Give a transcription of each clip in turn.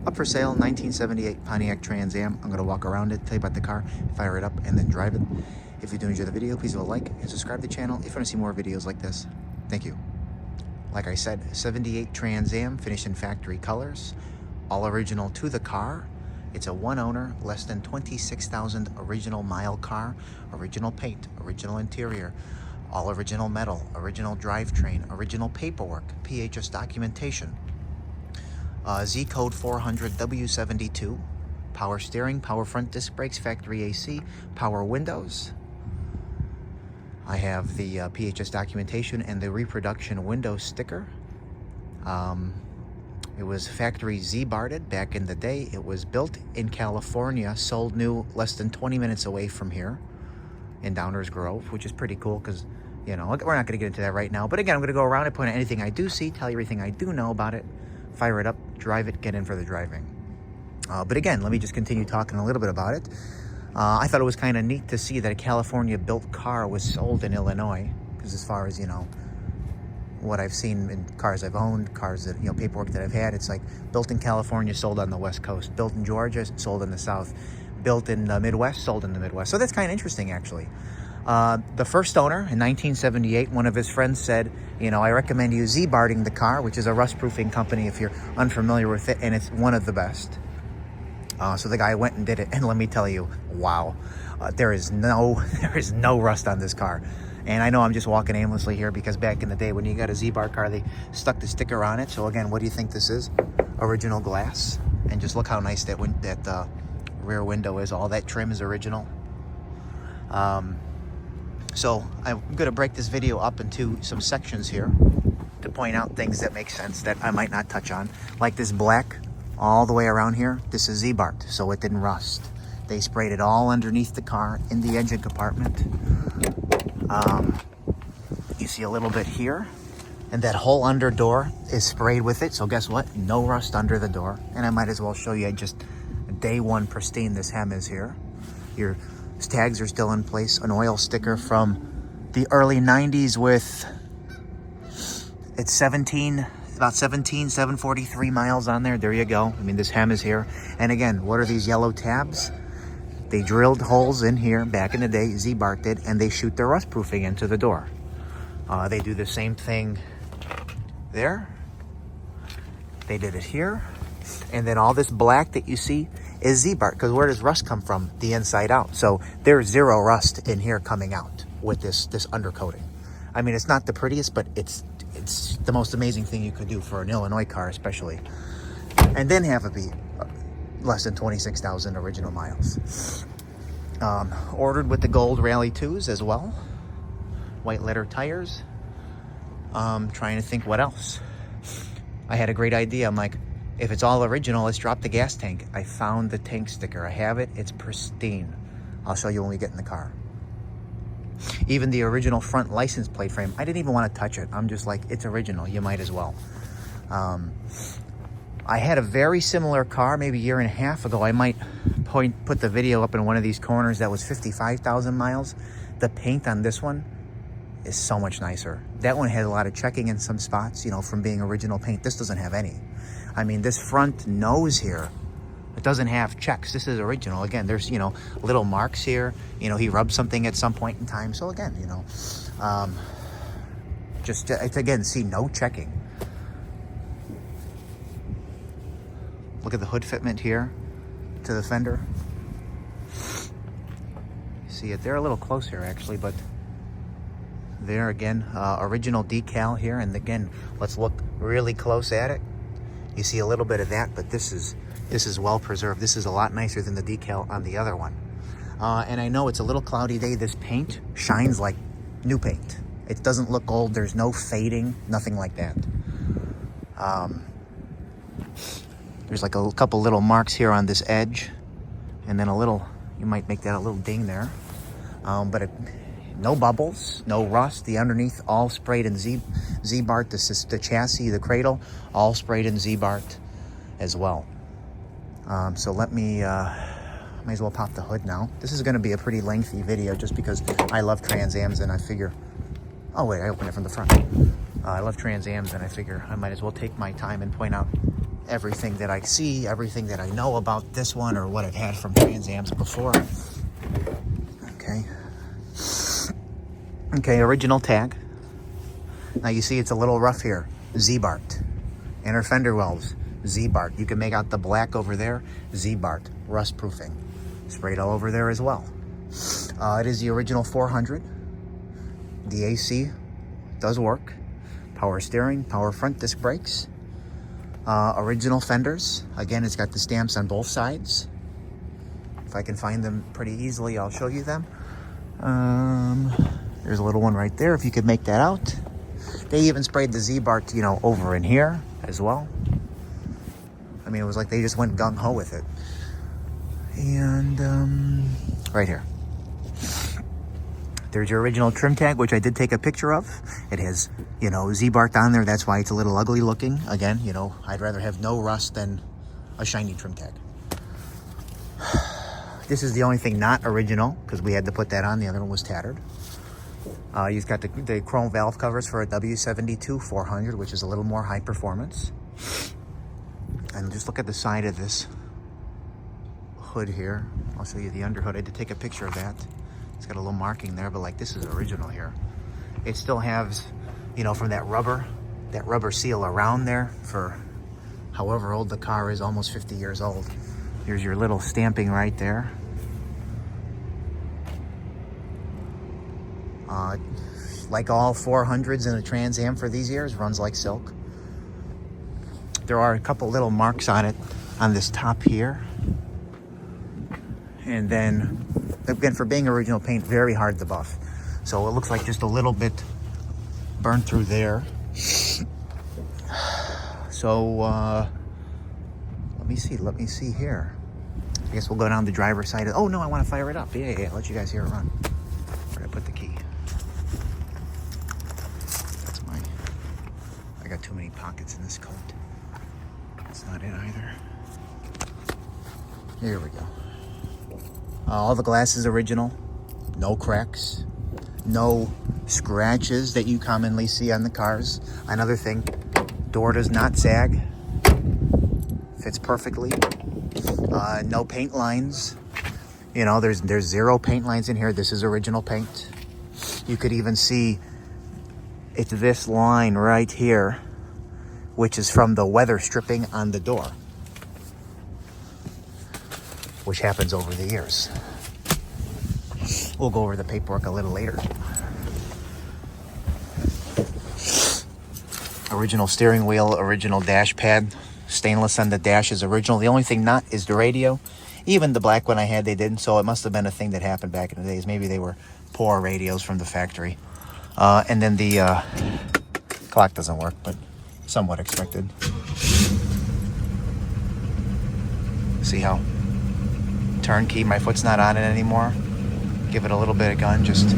Up for sale, 1978 Pontiac Trans Am. I'm going to walk around it, tell you about the car, fire it up, and then drive it. If you do enjoy the video, please leave a like and subscribe to the channel if you want to see more videos like this. Thank you. Like I said, 78 Trans Am, finished in factory colors, all original to the car. It's a one owner, less than 26,000 original mile car, original paint, original interior, all original metal, original drivetrain, original paperwork, PHS documentation. Z code 400 W72, power steering, power front disc brakes, factory AC, power windows. I have the PHS documentation and the reproduction window sticker. It was factory Z-barred back in the day. It was built in California, sold new less than 20 minutes away from here in Downers Grove, which is pretty cool because, you know, we're not going to get into that right now. But again, I'm going to go around and point out anything I do see, tell you everything I do know about it, fire it up, drive it, get in for the driving. But again, let me just continue talking a little bit about it. I thought it was kind of neat to see that a California-built car was sold in Illinois, because as far as, you know, what I've seen in cars I've owned, cars that, you know, paperwork that I've had, it's like built in California, sold on the West Coast, built in Georgia, sold in the South, built in the Midwest, sold in the Midwest. So that's kind of interesting, actually. The first owner in 1978, one of his friends said, you know, I recommend you Z-barding the car, which is a rust-proofing company if you're unfamiliar with it, and it's one of the best. So the guy went and did it, and let me tell you, wow, there is no rust on this car. And I know I'm just walking aimlessly here because back in the day when you got a Z-bar car, they stuck the sticker on it. So again, what do you think this is? Original glass. And just look how nice that rear window is. All that trim is original. So I'm going to break this video up into some sections here to point out things that make sense that I might not touch on. Like this black all the way around here. This is Z-barred, so it didn't rust. They sprayed it all underneath the car in the engine compartment. You see a little bit here, and that whole under door is sprayed with it. So guess what? No rust under the door. And I might as well show you just day one pristine this hem is here. Your tags are still in place. An oil sticker from the early 90s with it's 743 miles on there. There you go. I mean, this hem is here. And again, what are these yellow tabs? They drilled holes in here back in the day, Z-Bark did, and they shoot their rust proofing into the door. They do the same thing there. They did it here. And then all this black that you see is Z-Bark, because where does rust come from? The inside out. So there's zero rust in here coming out with this undercoating. I mean, it's not the prettiest, but it's the most amazing thing you could do for an Illinois car, especially. And then have it be less than 26,000 original miles. Ordered with the gold Rally 2s as well. White letter tires. Trying to think what else. I had a great idea. I'm like, if it's all original, let's drop the gas tank. I found the tank sticker. I have it. It's pristine. I'll show you when we get in the car. Even the original front license plate frame, I didn't even want to touch it. I'm just like, it's original. You might as well. I had a very similar car maybe a year and a half ago. I might put the video up in one of these corners that was 55,000 miles. The paint on this one is so much nicer. That one had a lot of checking in some spots, you know, from being original paint. This doesn't have any. I mean, this front nose here, it doesn't have checks. This is original. Again, there's, you know, little marks here. You know, he rubbed something at some point in time. So again, you know, just again, see no checking. Look at the hood fitment here to the fender. See it there a little close here actually, but there again, original decal here. And again, let's look really close at it. You see a little bit of that, but this is well preserved. This is a lot nicer than the decal on the other one. And I know it's a little cloudy day. This paint shines like new paint. It doesn't look old. There's no fading, nothing like that. There's like a couple little marks here on this edge, and then a little, you might make that a little ding there. But no bubbles, no rust. The underneath all sprayed in Z-Bart. This is the chassis, the cradle, all sprayed in Z-Bart as well. So let me, might as well pop the hood now. This is going to be a pretty lengthy video just because I love Trans Ams, and I figure, oh wait, I opened it from the front. I love Trans Ams, and I figure I might as well take my time and point out everything that I see, everything that I know about this one or what I've had from Trans Ams before. Okay. Okay, original tag. Now you see it's a little rough here. Z-Bart. Inner fender wells, Z-Bart. You can make out the black over there, Z-Bart. Rust proofing. Sprayed all over there as well. It is the original 400. The AC does work. Power steering, power front disc brakes. Original fenders. Again, it's got the stamps on both sides. If I can find them pretty easily, I'll show you them. There's a little one right there, if you could make that out. They even sprayed the Z-Bart, you know, over in here as well. I mean, it was like they just went gung-ho with it. And right here. There's your original trim tag, which I did take a picture of. It has, you know, Z-Bart on there. That's why it's a little ugly looking. Again, you know, I'd rather have no rust than a shiny trim tag. This is the only thing not original, because we had to put that on. The other one was tattered. You've got the chrome valve covers for a W72 400, which is a little more high performance. And just look at the side of this hood here. I'll show you the underhood. I did take a picture of that. It's got a little marking there, but like this is original here. It still has, you know, from that rubber seal around there for however old the car is, almost 50 years old. Here's your little stamping right there. Like all 400s in a Trans Am for these years, runs like silk. There are a couple little marks on it on this top here. And then, again, for being original paint, very hard to buff. So it looks like just a little bit burned through there. So, let me see here. I guess we'll go down the driver's side. Oh no, I want to fire it up. Yeah, let you guys hear it run. Where'd I put the key? That's mine. I got too many pockets in this coat. That's not it either. Here we go. All the glass is original. No cracks. No scratches that you commonly see on the cars. Another thing, door does not sag. Fits perfectly. No paint lines. You know, there's zero paint lines in here. This is original paint. You could even see it's this line right here, which is from the weather stripping on the door, which happens over the years. We'll go over the paperwork a little later. Original steering wheel, original dash pad. Stainless on the dash is original. The only thing not is the radio. Even the black one I had, they didn't, so it must have been a thing that happened back in the days. Maybe they were poor radios from the factory. And then the clock doesn't work, but somewhat expected. See how turnkey, my foot's not on it anymore. Give it a little bit of gun, just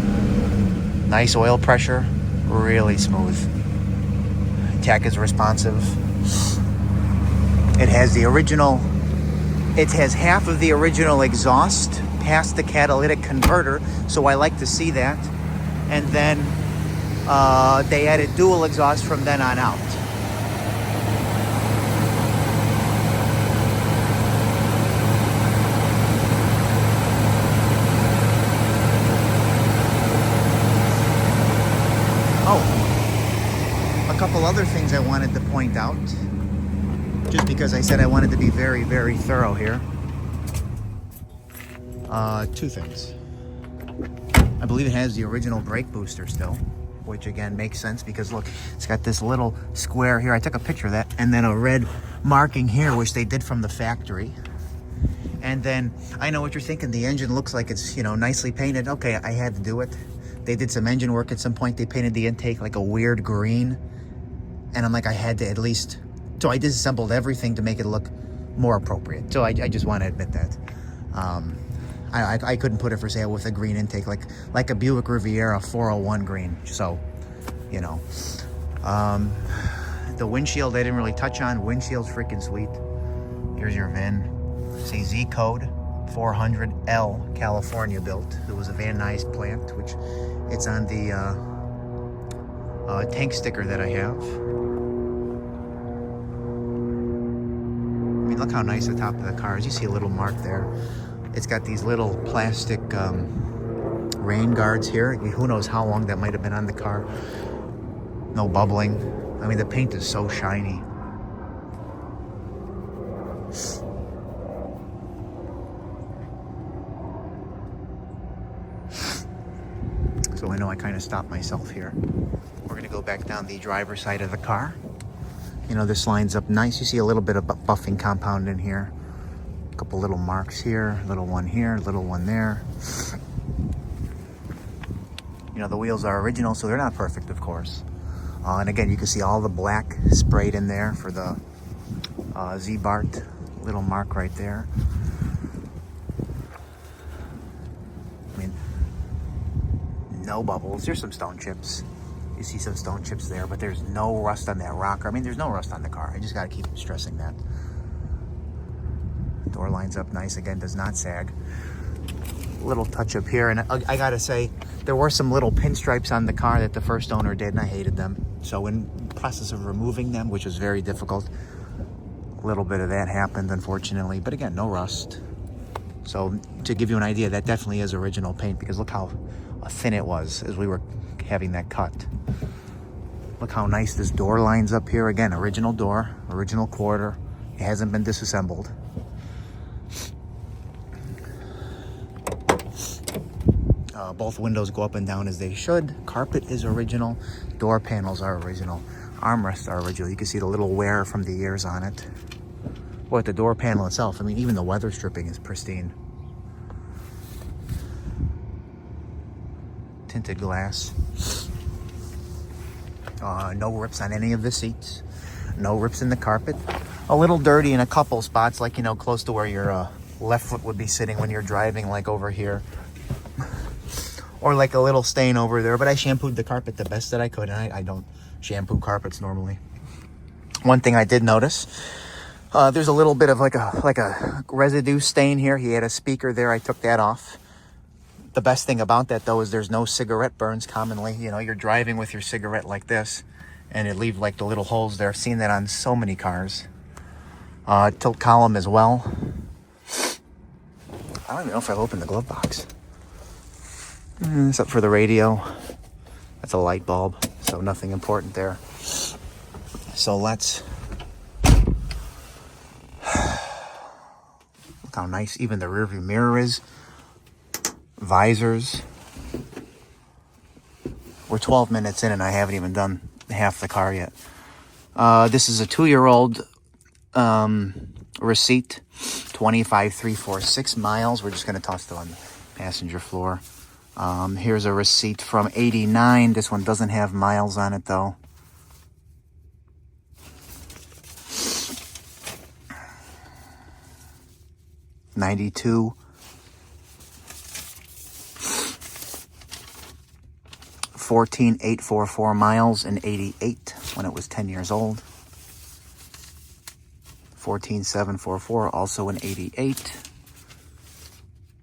nice oil pressure, really smooth. Tach is responsive. It has the original, it has half of the original exhaust past the catalytic converter, so I like to see that. And then they added dual exhaust from then on out. Oh, a couple other things I wanted to point out, just because I said I wanted to be very, very thorough here. Two things. I believe it has the original brake booster still, which again makes sense because look, it's got this little square here. I took a picture of that, and then a red marking here, which they did from the factory. And then I know what you're thinking. The engine looks like it's, you know, nicely painted. Okay, I had to do it. They did some engine work at some point. They painted the intake like a weird green, and I'm like, I had to at least. So I disassembled everything to make it look more appropriate. So I just want to admit that. I couldn't put it for sale with a green intake like a Buick Riviera 401 green. So, you know. The windshield I didn't really touch on. Windshield's freaking sweet. Here's your VIN. See, Z code 400L, California built. It was a Van Nuys plant, which it's on the tank sticker that I have. mean, look how nice the top of the car is. You see a little mark there. It's got these little plastic rain guards here. Who knows how long that might have been on the car. No bubbling. I mean, the paint is so shiny. So I know I kind of stopped myself here. We're going to go back down the driver's side of the car. You know, this lines up nice. You see a little bit of buffing compound in here. A couple little marks here, little one here, little one there. You know, the wheels are original, so they're not perfect, of course. And again, you can see all the black sprayed in there for the Z-Bart. Little mark right there. I mean, no bubbles. There's some stone chips. You see some stone chips there, but there's no rust on that rocker. I mean, there's no rust on the car. I just got to keep stressing that. Door lines up nice. Again, does not sag. Little touch up here. And I got to say, there were some little pinstripes on the car that the first owner did, and I hated them. So in the process of removing them, which was very difficult, a little bit of that happened, unfortunately. But again, no rust. So to give you an idea, that definitely is original paint, because look how thin it was as we were having that cut. Look how nice this door lines up here. Again, original door, original quarter. It hasn't been disassembled. Both windows go up and down as they should. Carpet is original. Door panels are original. Armrests are original. You can see the little wear from the years on it. Or at the door panel itself, I mean, even the weather stripping is pristine. Tinted glass. No rips on any of the seats. No rips in the carpet. A little dirty in a couple spots, like, you know, close to where your left foot would be sitting when you're driving, like over here. Or like a little stain over there. But I shampooed the carpet the best that I could, and I don't shampoo carpets normally. One thing I did notice, there's a little bit of like a residue stain here. He had a speaker there. I took that off. The best thing about that, though, is there's no cigarette burns commonly. You know, you're driving with your cigarette like this, and it leaves like the little holes there. I've seen that on so many cars. Tilt column as well. I don't even know if I've opened the glove box. Except for the radio. That's a light bulb, so nothing important there. So let's... Look how nice even the rearview mirror is. Visors. We're 12 minutes in and I haven't even done half the car yet. This is a 2-year-old receipt. 25,346 miles. We're just going to toss it on the passenger floor. Here's a receipt from 89. This one doesn't have miles on it, though. $92. 14,844 miles in 88 when it was 10 years old. 14,744 also in 88.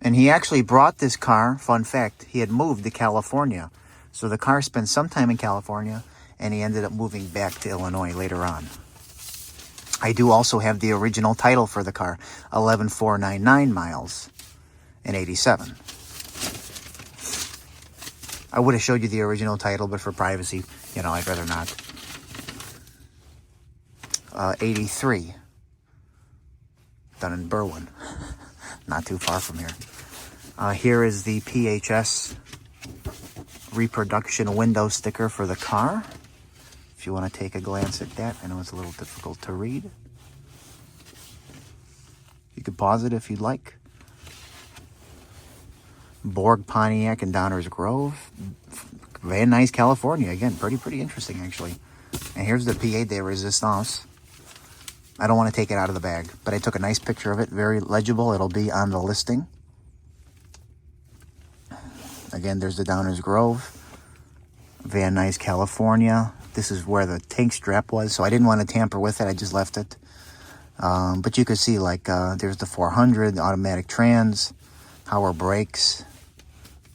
And he actually brought this car, fun fact, he had moved to California. So the car spent some time in California, and he ended up moving back to Illinois later on. I do also have the original title for the car, 11,499 miles in 87. I would have showed you the original title, but for privacy, you know, I'd rather not. 83. Done in Berwyn. Not too far from here. Here is the PHS reproduction window sticker for the car. If you want to take a glance at that, I know it's a little difficult to read. You could pause it if you'd like. Borg, Pontiac, and Downers Grove. Van Nuys, California. Again, pretty interesting, actually. And here's the pied de resistance. I don't want to take it out of the bag, but I took a nice picture of it. Very legible. It'll be on the listing. Again, there's the Downers Grove. Van Nuys, California. This is where the tank strap was, so I didn't want to tamper with it. I just left it. But you could see, like, there's the 400, the automatic trans, power brakes.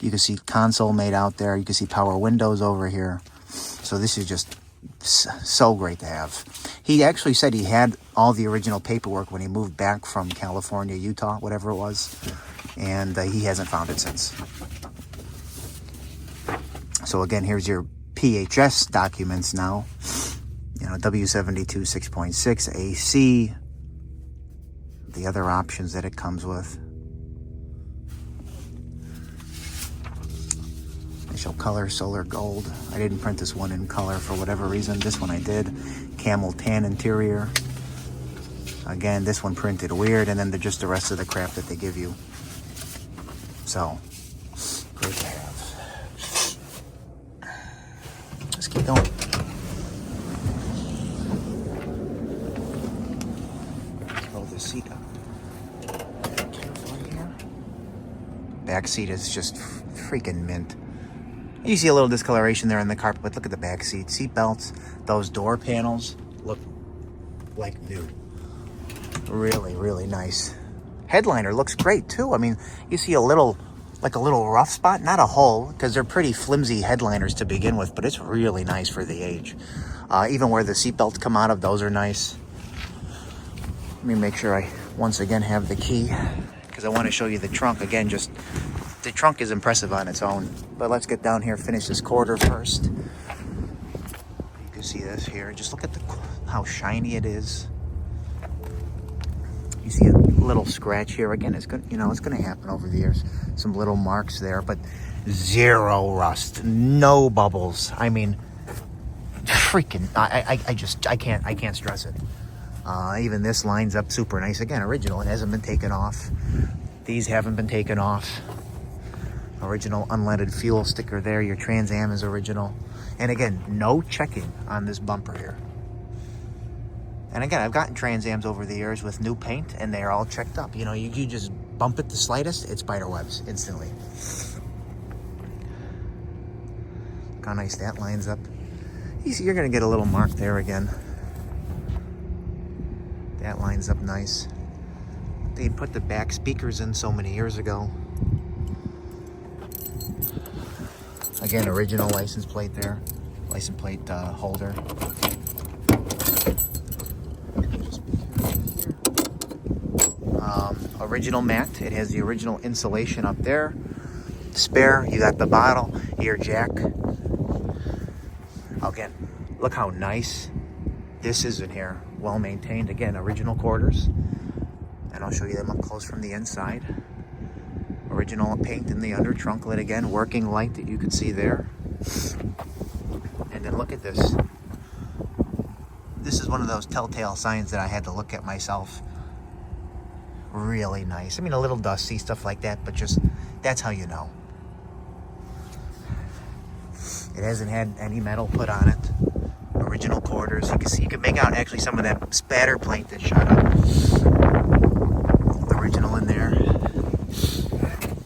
You can see console made out there. You can see power windows over here. So this is just So great to have. He actually said he had all the original paperwork when he moved back from California, Utah, whatever it was, and he hasn't found it since. So again, here's your PHS documents now. You know, W72 6.6 AC, the other options that it comes with. Initial color, solar gold. I didn't print this one in color for whatever reason. This one I did. Camel tan interior. Again, this one printed weird, and then just the rest of the crap that they give you. So, great to have. Let's keep going. Roll the seat up. Carefully here. Back seat is just freaking mint. You see a little discoloration there in the carpet, but look at the back seat. Seat belts, those door panels look like new. Really, really nice. Headliner looks great too. I mean, you see a little rough spot, not a hole, because they're pretty flimsy headliners to begin with, but it's really nice for the age. Even where the seat belts come out of, those are nice. Let me make sure I once again have the key, because I want to show you the trunk again. Just the trunk is impressive on its own, but let's get down here, finish this quarter first. You can see this here. Just look at how shiny it is. You see a little scratch here. Again, it's going to happen over the years. Some little marks there, but zero rust, no bubbles. I mean, freaking, I can't stress it. Even this lines up super nice. Again, original. It hasn't been taken off. These haven't been taken off. Original unleaded fuel sticker there. Your Trans Am is original. And again, no checking on this bumper here. And again, I've gotten Trans Ams over the years with new paint, and they're all checked up. You know, you just bump it the slightest, it's spider webs instantly. Look how nice that lines up. You see, you're going to get a little mark there again. That lines up nice. They put the back speakers in so many years ago. Again, original license plate there. License plate holder. Original mat. It has the original insulation up there. Spare. You got the bottle. Your jack. Again, look how nice this is in here. Well maintained. Again, original quarters. And I'll show you them up close from the inside. Original paint in the under trunk lid again. Working light that you can see there. And then look at this. This is one of those telltale signs that I had to look at myself. Really nice. I mean, a little dusty, stuff like that, but just, that's how you know. It hasn't had any metal put on it. Original quarters. You can see, you can make out actually some of that spatter paint that shot up. Original in there.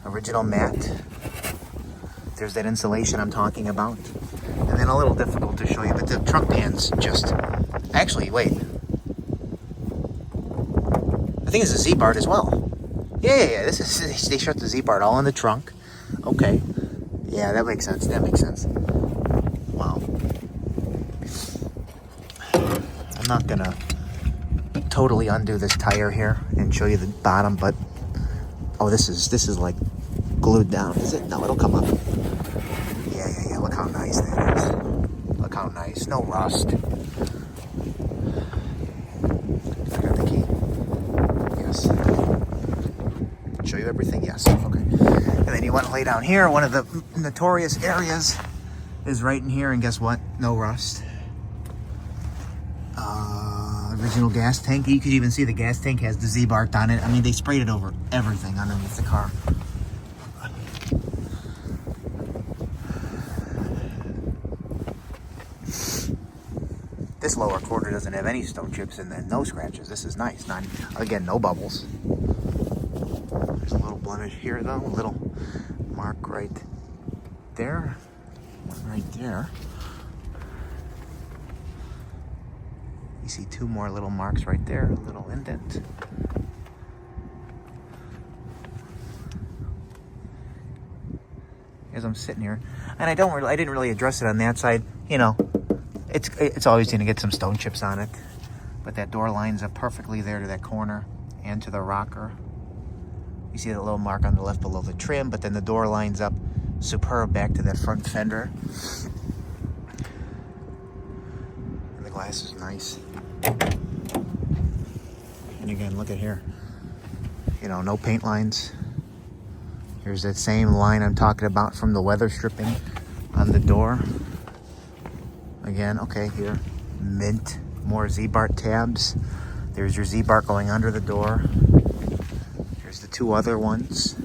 Original mat. There's that insulation I'm talking about. And then a little difficult to show you, but the trunk pan's just, actually, wait. I think it's a Z-Bart as well. Yeah. This is, they shut the Z-Bart all in the trunk. Okay. Yeah, that makes sense. Wow. I'm not gonna totally undo this tire here and show you the bottom, but oh, this is like glued down, is it? No, it'll come up. Yeah. Look how nice that is. Look how nice. No rust. Forgot the key. Yes. Show you everything? Yes. Okay. And then you want to lay down here. One of the notorious areas is right in here, and guess what? No rust. Original gas tank. You could even see the gas tank has the Z-Bart on it. I mean, they sprayed it over everything underneath the car. This lower quarter doesn't have any stone chips and then no scratches. This is nice. Not, again, no bubbles. There's a little blemish here though. A little mark right there. One right there. You see two more little marks right there. A little indent. As I'm sitting here, and I didn't really address it on that side. You know, It's always going to get some stone chips on it. But that door lines up perfectly there to that corner and to the rocker. You see that little mark on the left below the trim, but then the door lines up superb back to that front fender. And the glass is nice. And again, look at here. You know, no paint lines. Here's that same line I'm talking about from the weather stripping on the door. Again, okay, here, mint, more Z-Bart tabs. There's your Z-Bart going under the door. Here's the two other ones.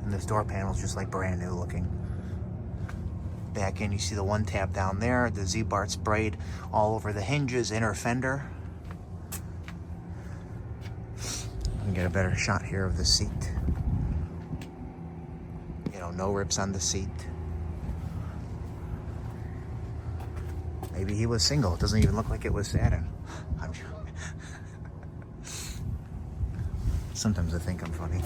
And this door panel's just like brand new looking. Back in, you see the one tab down there, the Z-Bart sprayed all over the hinges, inner fender. Let me get a better shot here of the seat. You know, no rips on the seat. Maybe he was single. It doesn't even look like it was Saturn. Sometimes I think I'm funny.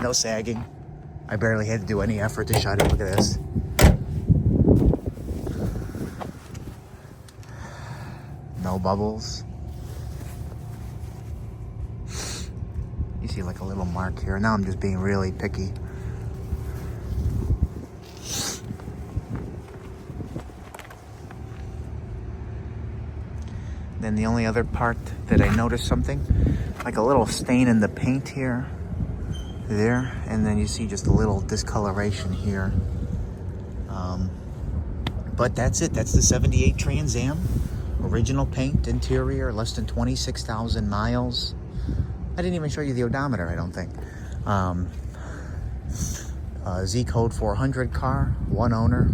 No sagging. I barely had to do any effort to shut it. Look at this. No bubbles. You see like a little mark here. Now I'm just being really picky. Then the only other part that I noticed something, like a little stain in the paint here, there, and then you see just a little discoloration here. But that's it. That's the 78 Trans Am. Original paint, interior, less than 26,000 miles. I didn't even show you the odometer, I don't think. Z code 400 car, one owner,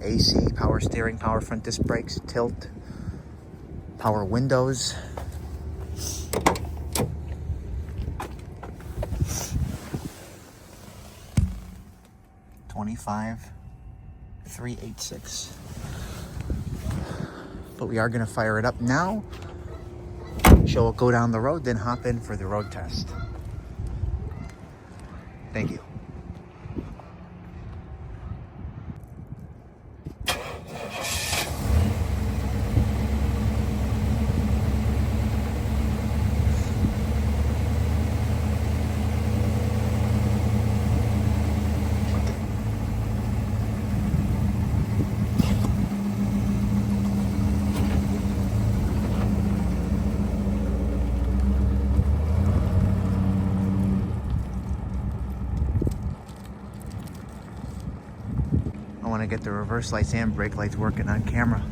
AC, power steering, power front disc brakes, tilt, power windows. $25,386. But we are going to fire it up now, show it go down the road, then hop in for the road test. Thank you. I want to get the reverse lights and brake lights working on camera.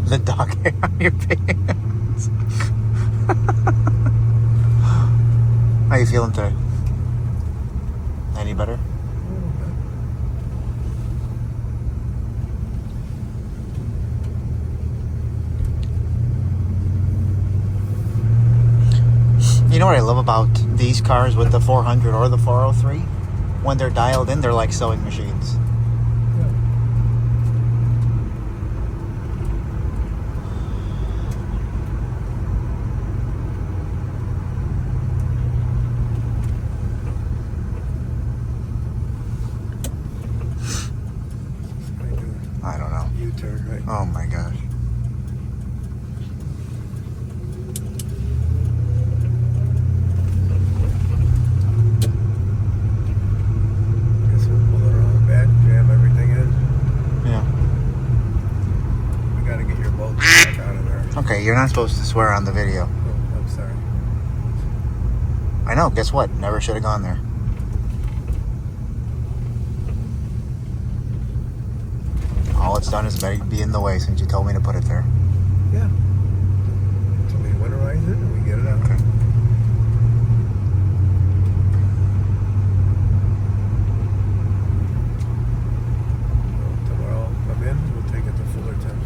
The dog hair on your pants. How you feeling today? Any better? You know what I love about these cars with the 400 or the 403? When they're dialed in, they're like sewing machines. I don't know. U-turn, right? Oh my gosh. Guess we'll pull it around back, jam everything in. Yeah. We gotta get your bolt back out of there. Okay, you're not supposed to swear on the video. Oh, I'm sorry. I know, guess what? Never should have gone there. All it's done is be in the way since you told me to put it there. Yeah.